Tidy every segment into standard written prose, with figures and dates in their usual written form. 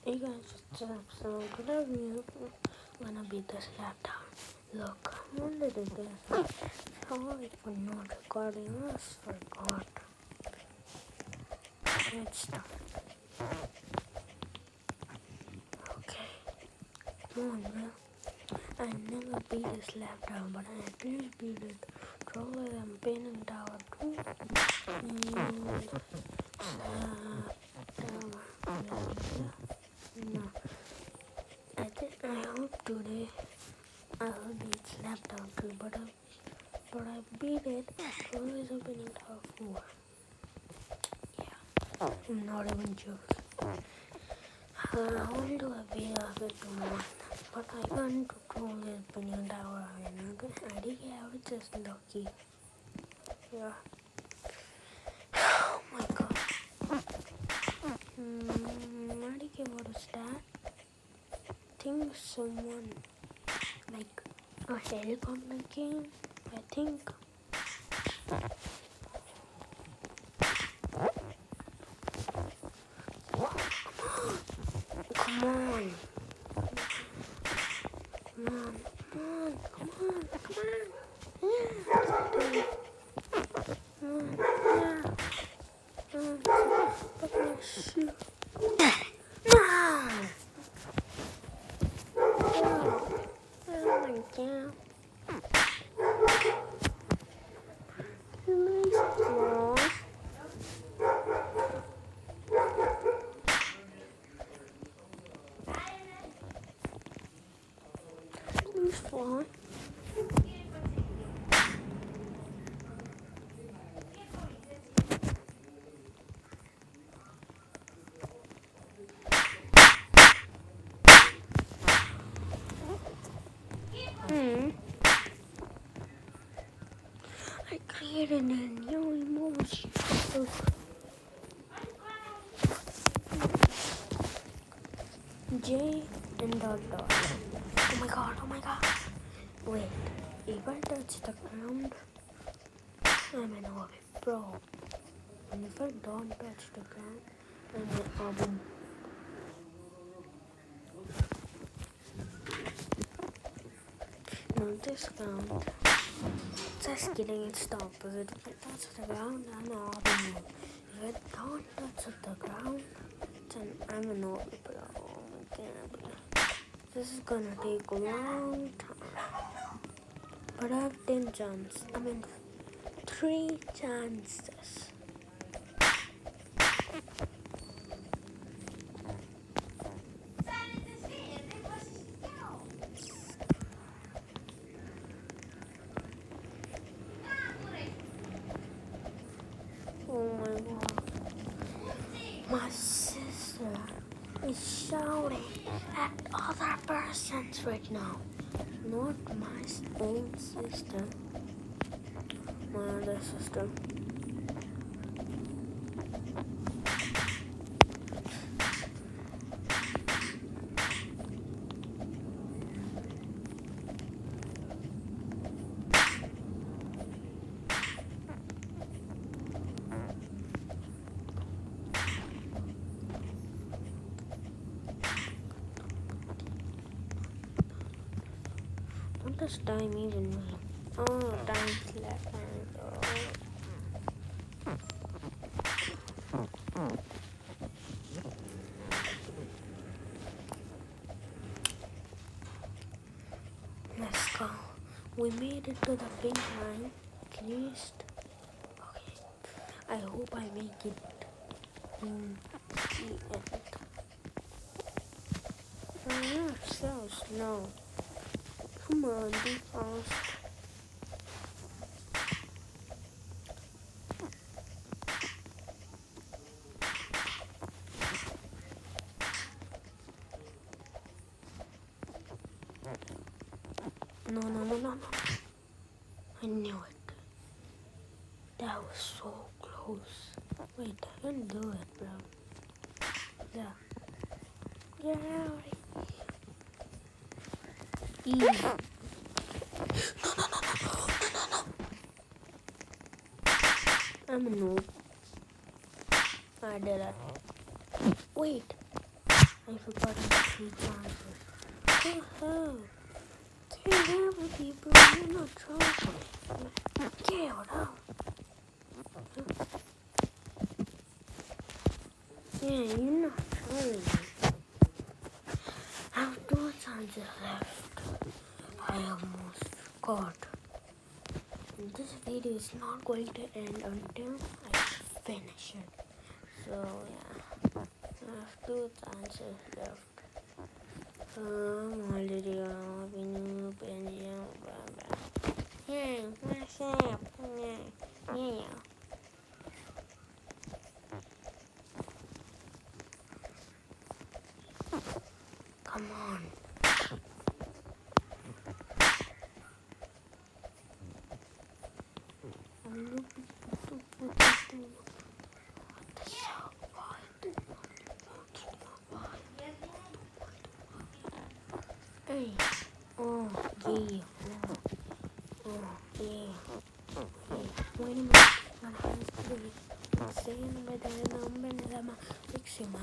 Hey guys, what's up? So today we're gonna beat this laptop. Look, I wanted to do this. How I could not recording us forgot. Let's start. Okay. Come on, bro. I never beat this laptop, but I at least beat it. Troller and Pain and Tower 2. No. I hope today I will beat laptop too, but I beat it. Always opening Tower 4. Yeah. I'm not even joking. I will do a video of it tomorrow, but I can't control the opinion tower and I think I was just lucky. Yeah. Oh my god. I think what is that? I think someone like a helicopter game. I think. Come on. Come on. Come on. Come on. Yeah. Shoot. No! Oh my god. Please fly. Please fly. I created a new emoji. J and dot. Oh my god. Wait, if I touch the ground, I'm an orbit pro. And if I don't touch the ground, I'm an orbit. No, this ground. Just kidding, it's the opposite. If I touch the ground, I'm an orbit. If I don't touch the ground, then I'm an orbit pro. Oh my god. This is gonna take a long time. But I have 10 chances. 3 chances. Oh my god. My sister is shouting at other persons right now. Not my own sister. My other sister. What does time even mean? Oh, time's left hand. Oh. Let's go. We made it to the pink line. At least. Okay. I hope I make it in the end. You're so slow. Come on, be fast. No. I knew it. That was so close. Wait, I can do it, bro. Yeah. Get out. Easy. No. I'm a noob. I did it. Wait. I forgot the 3 chances. Can't help it, people. You're not trying. Get out. Yeah, you're not trying. I have 2 chances left. I almost forgot. This video is not going to end until I finish it. So yeah, I have 2 chances left. I'm already opening up and hey, what's up? Yeah. Come on. Hey. Oh, yeah. Oh, yeah. Hey, wait a minute. What happens to me? Let's see what the number is. I'm fixing my.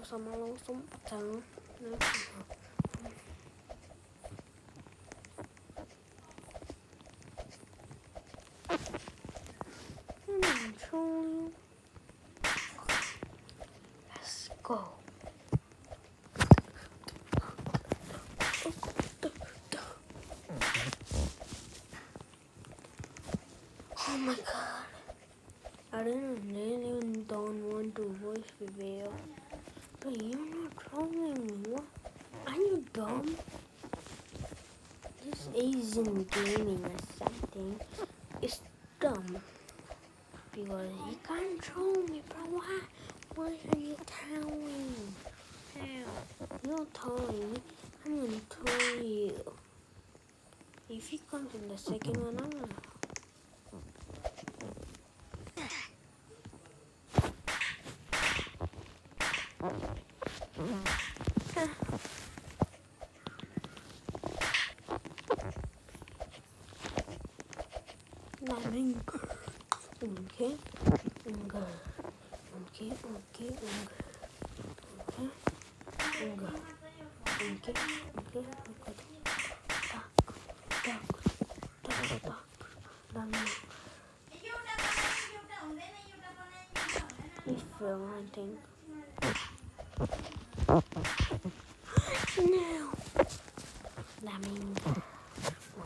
Sama langsung jangan. Let's go. Oh my god. I really don't want to voice reveal. But you're not trolling me. What? Are you dumb? This Asian gaming or something is dumb. Because you can't troll me, bro. Why? What are you telling me? How? You're telling me. I'm gonna troll you. If he comes in the second one, I'm gonna. Okay. He's filming. No. That means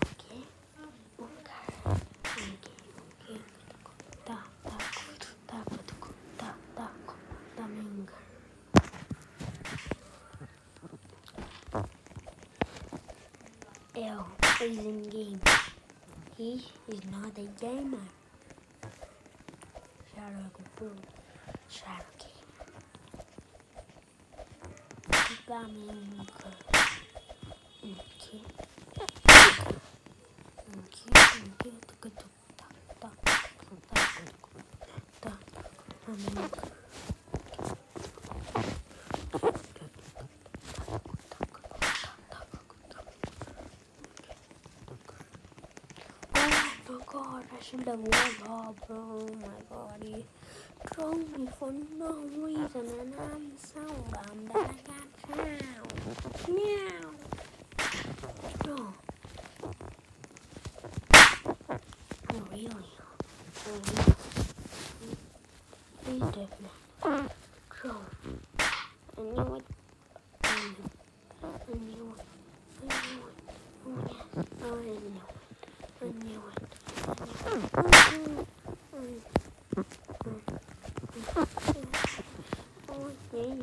okay. L is in game. He is not a gamer. Shadow game. Oh my god, I should have warned up, bro. Oh my god, he trolled me for no reason and I'm so dumb that I got drowned. Meow. No. Oh, really? He's definitely troll. I knew it. I knew it. Oh yes, I knew it. Oh yeah.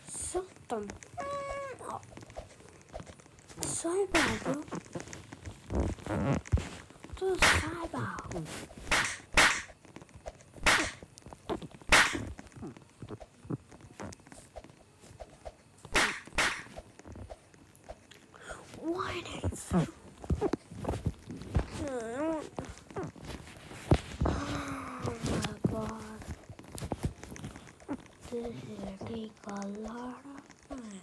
Something. Cyber. Just cyber. This will take a lot of time.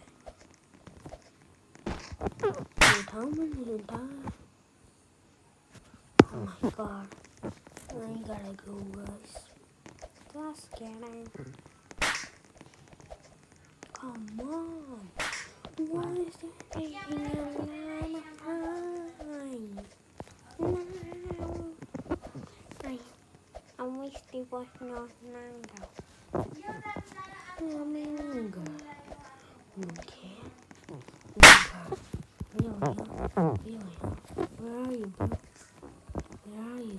Wait, how many times? Oh my god. I gotta go, guys. Just kidding. Come on. Why is it taking a lot of time? No. I wish there was no mango. Mango. Okay. Mango. Where are you, bro? Where are you?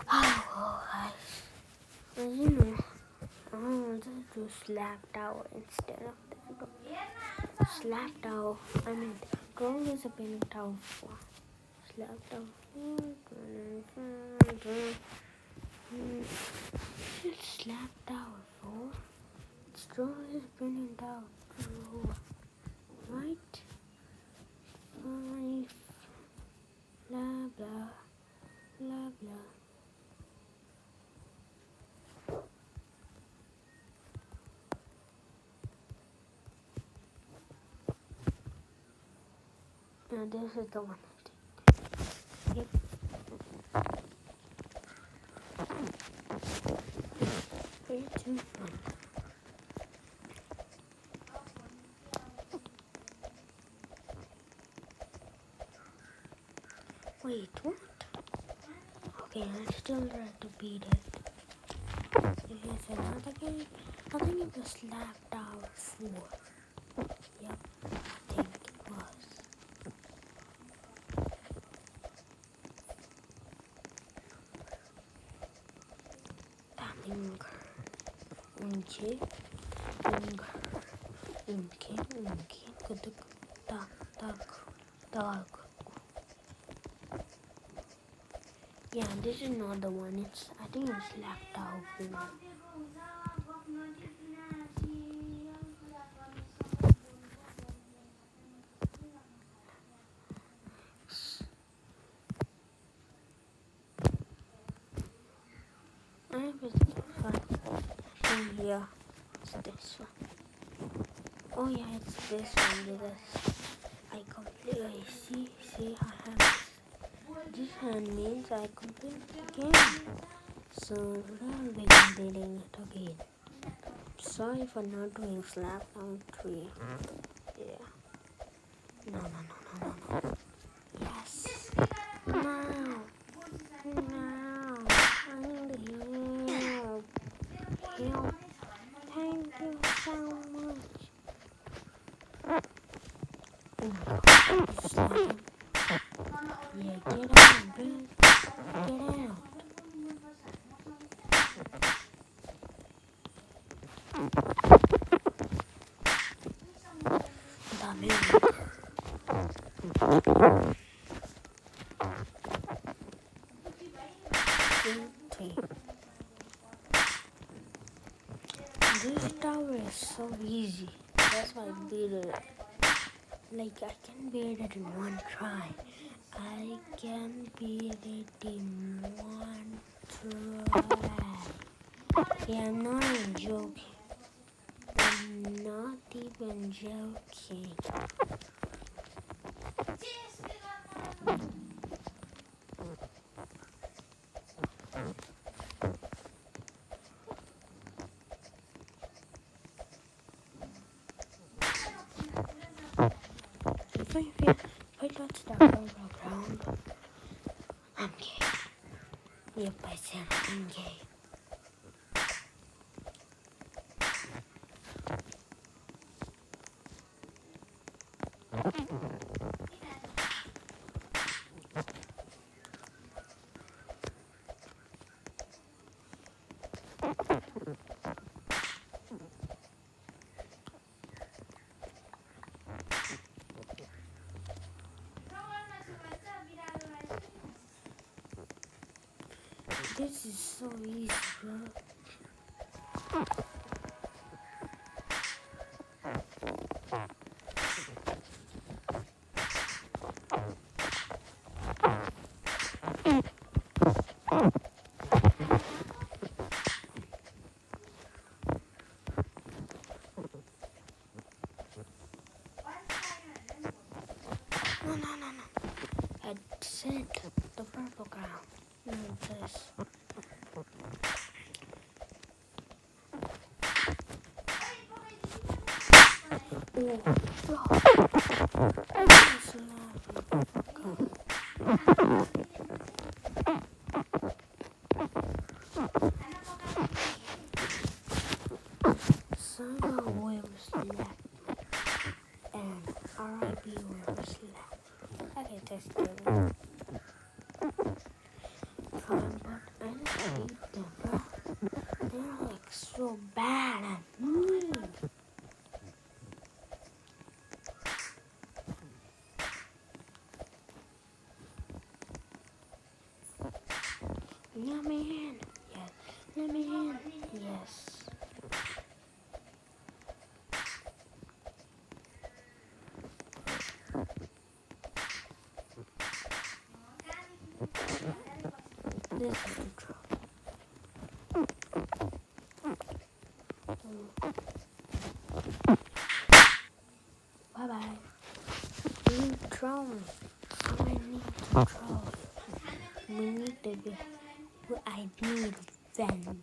Oh, guys. You know, I wanted to slap tower instead of that. Slap tower. I mean, drawing is a painting tower 4. Slap tower 4. It's slap tower 4. It's drawing is a painting tower 4. Right? 5. Blah blah. Blah blah. Now this is the one I take. Yep. Way too fun. Wait, what? Okay, I still try to beat it. Here's another game. I think it was Slap Tower 4. Yep, I think it was. Yeah, this is not the one. I think it's Slap Tower 4. I have this one. Yeah, it's this one. Oh yeah, it's this one. Because I completely see I have this hand means I completed the game. So I'll be completing it again. Sorry for not doing Slap Tower 3. Yeah. No. Yes. No. I need help. Help. Thank you so much. Slap him. Yeah, get out, dude. Get out. Dame. This tower is so easy. That's why I beat it. Like, I can beat it in one try. I can beat it in one try. Yeah, I'm not even joking. I'm not even joking. If I touch the ground, I'm gay. Yep, I said I'm gay. This is so easy, bro. No. I said the purple ground. No, this. Oh, Somehow we was left, and R.I.B. we was left. Okay, just kidding. Fine, but I don't hate them, bro. They're like so bad at me. Let me in. Yes. Let me in. Yes. This is the truth. Bye bye. You throw me. So I need to throw. We need to be. I need revenge.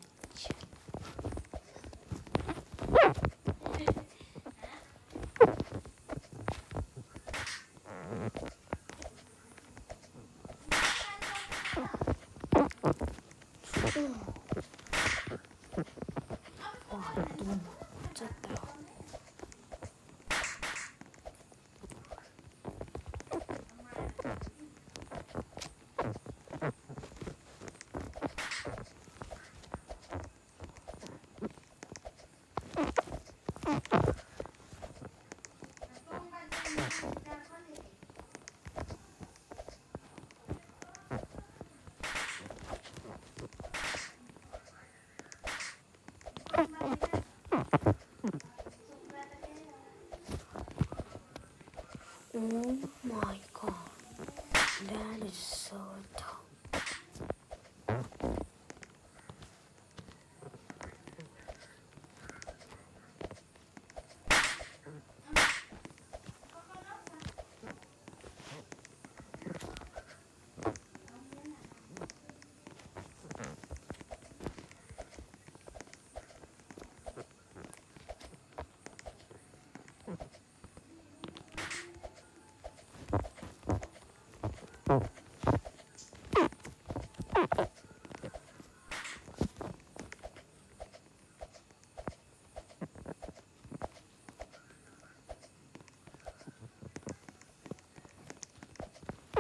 Oh my god, that is so tough.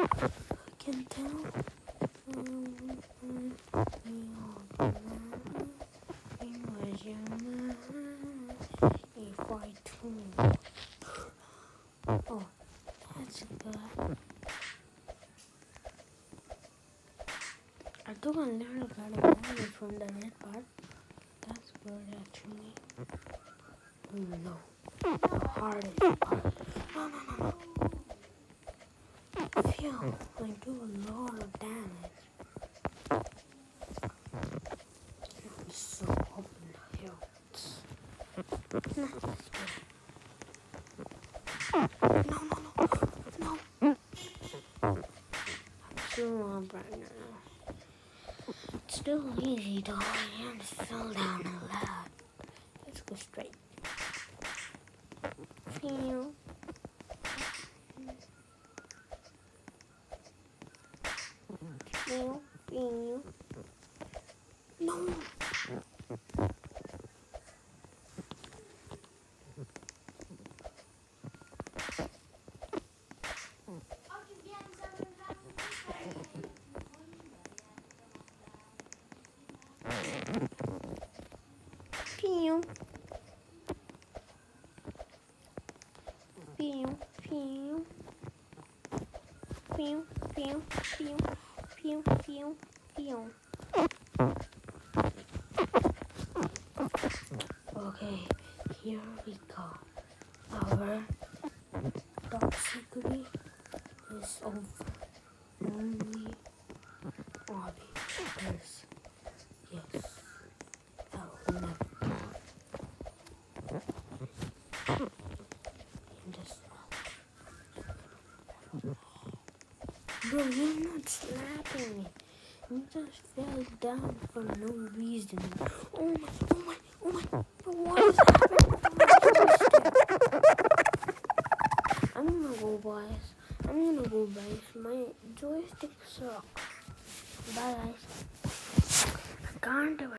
I can tell. Oh, that's good. I took a little bit of water from the red part. That's good actually. Oh no. The hardest part. No. Phew, I do a lot of damage. I'm so open here. No, that's good. No. I'm still on right now. It's still easy though. I just fell down a lot. Let's go straight. Feel. No. Feel. Feel. Okay, here we go. Our toxicity is over. Only Abby is yes. I will never in this. Bro, you're not slapping me. You just fell down for no reason. Oh my. What is happening to my joystick? I'm gonna go, guys. My joystick sucks. Bye, guys. I can't